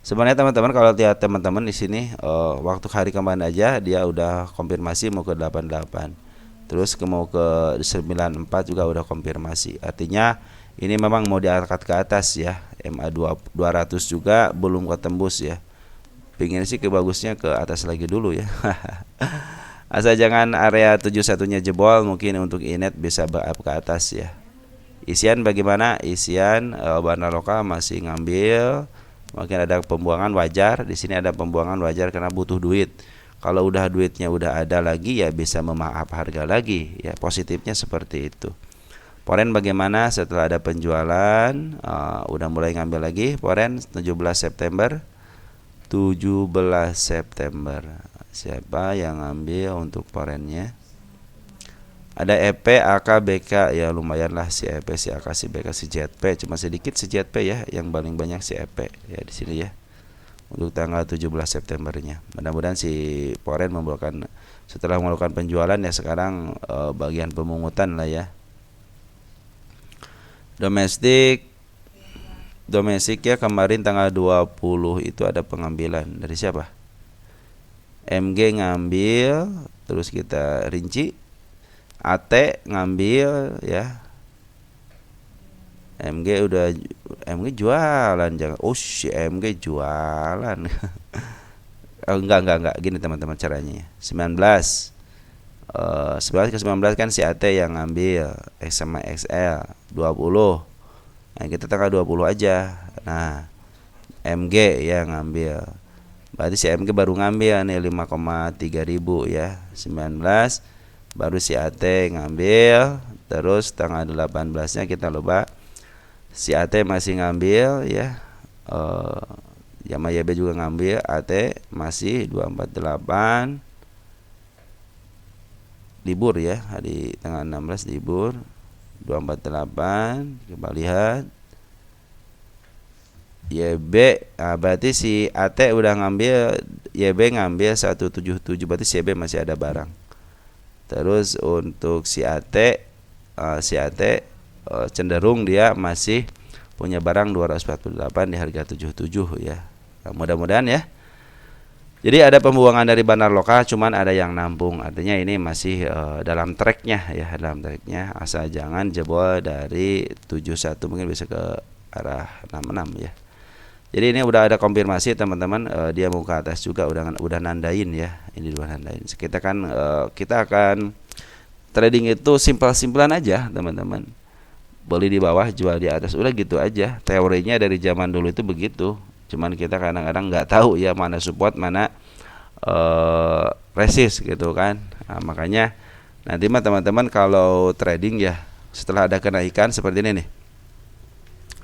Sebenarnya teman-teman, kalau lihat teman-teman di sini waktu hari kemarin aja dia udah konfirmasi mau ke 88. Terus mau ke 94 juga udah konfirmasi. Artinya ini memang mau diangkat ke atas ya. MA 200 juga belum ketembus ya. Pingin sih kebagusnya ke atas lagi dulu ya. Asal jangan area 71-nya jebol, mungkin untuk inet bisa up ke atas ya. Isian bagaimana? Isian Bandar Lokal masih ngambil. Mungkin ada pembuangan wajar. Di sini ada pembuangan wajar karena butuh duit. Kalau udah duitnya udah ada lagi ya bisa memaaf harga lagi ya. Positifnya seperti itu. Poren bagaimana setelah ada penjualan? Udah mulai ngambil lagi. Poren 17 September. 17 September. Siapa yang ngambil untuk porennya? Ada EP, AK, BK ya, lumayan lah si EP, si AK, si BK, si JP. Cuma sedikit si JP ya, yang paling banyak si EP ya di sini ya. Untuk tanggal 17 Septembernya. Mudah-mudahan si Poren setelah melakukan penjualan ya, sekarang bagian pemungutan lah ya. Domestik ya, kemarin tanggal 20 itu ada pengambilan dari siapa? MG ngambil, terus kita rinci. AT ngambil ya. MG jualan, jangan. Oh, si MG jualan. Oh, enggak gini teman-teman caranya. 19 11 ke 19 kan si AT yang ngambil X sama XL 20. Nah, kita tanggal 20 aja. Nah, MG yang ngambil. Berarti si MG baru ngambil nih 5,3 ribu ya. 19 baru si AT ngambil. Terus tanggal 18-nya kita lupa si AT masih ngambil ya. Yama YB juga ngambil. AT masih 248. Libur ya, hari tanggal 16 libur. 248. Coba lihat YB, berarti si AT udah ngambil, YB ngambil 177, berarti si YB masih ada barang. Terus untuk si AT cenderung dia masih punya barang 248 di harga 77 ya. Nah, mudah-mudahan ya. Jadi ada pembuangan dari Bandar Lokal, cuman ada yang nampung. Artinya ini masih dalam tracknya ya, dalam tracknya. Asal jangan jebol dari 71, mungkin bisa ke arah 66 ya. Jadi ini udah ada konfirmasi teman-teman, dia mau ke atas juga, udah nandain ya. Ini udah nandain. Kita akan trading itu simpel-simpelan aja teman-teman. Beli di bawah, jual di atas, udah gitu aja. Teorinya dari zaman dulu itu begitu. Cuman kita kadang-kadang nggak tahu ya mana support, mana resist gitu kan. Nah, makanya nanti mah teman-teman kalau trading ya, setelah ada kenaikan seperti ini nih,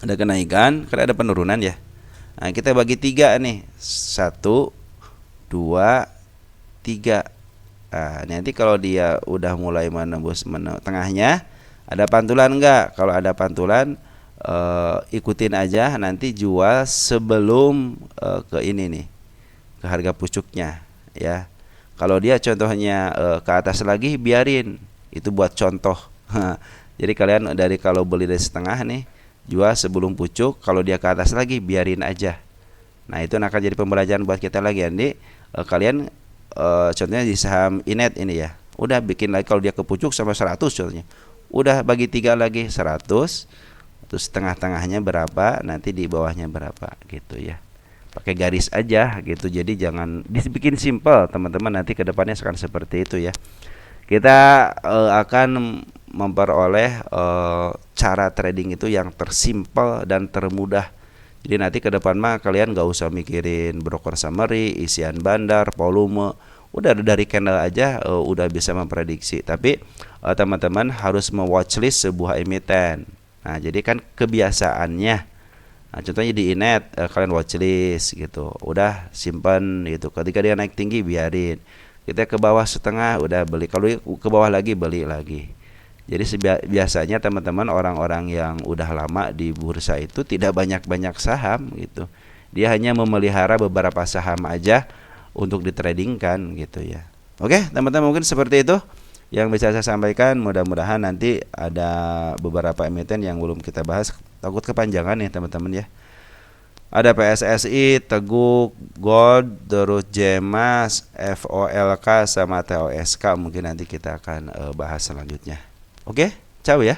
ada kenaikan, karena ada penurunan ya. Nah, kita bagi 3 nih, 1, 2, 3. Nah, nanti kalau dia udah mulai menembus tengahnya, ada pantulan enggak? Kalau ada pantulan, ikutin aja, nanti jual sebelum ke ini nih, ke harga pucuknya ya. Kalau dia contohnya ke atas lagi, biarin, itu buat contoh. Jadi kalian kalau beli dari setengah nih, jual sebelum pucuk. Kalau dia ke atas lagi, biarin aja Nah, itu akan jadi pembelajaran buat kita lagi. Nanti kalian contohnya di saham Inet ini ya. Udah bikin lagi kalau dia ke pucuk sama 100 contohnya. Udah bagi 3 lagi 100. Terus tengah-tengahnya berapa, nanti di bawahnya berapa gitu ya. Pakai garis aja gitu. Jadi jangan dibikin simple, teman-teman. Nanti kedepannya akan seperti itu ya. Kita akan memperoleh cara trading itu yang tersimpel dan termudah. Jadi nanti ke depan mah kalian gak usah mikirin broker summary, isian bandar, volume. Udah dari candle aja udah bisa memprediksi. Tapi teman-teman harus me-watchlist sebuah emiten. Nah, jadi kan kebiasaannya. Nah, contohnya di Inet kalian watchlist gitu. Udah simpan gitu. Ketika dia naik tinggi biarin. Kita ke bawah setengah udah beli. Kalau ke bawah lagi beli lagi. Jadi biasanya teman-teman orang-orang yang udah lama di bursa itu tidak banyak-banyak saham gitu. Dia hanya memelihara beberapa saham aja untuk ditradingkan gitu ya. Oke, teman-teman mungkin seperti itu yang bisa saya sampaikan. Mudah-mudahan nanti ada beberapa emiten yang belum kita bahas. Takut kepanjangan nih teman-teman ya. Ada PSSI, Teguh, Gold, terus Jemas, FOLK sama TOSK. Mungkin nanti kita akan bahas selanjutnya. Oke, ciao ya.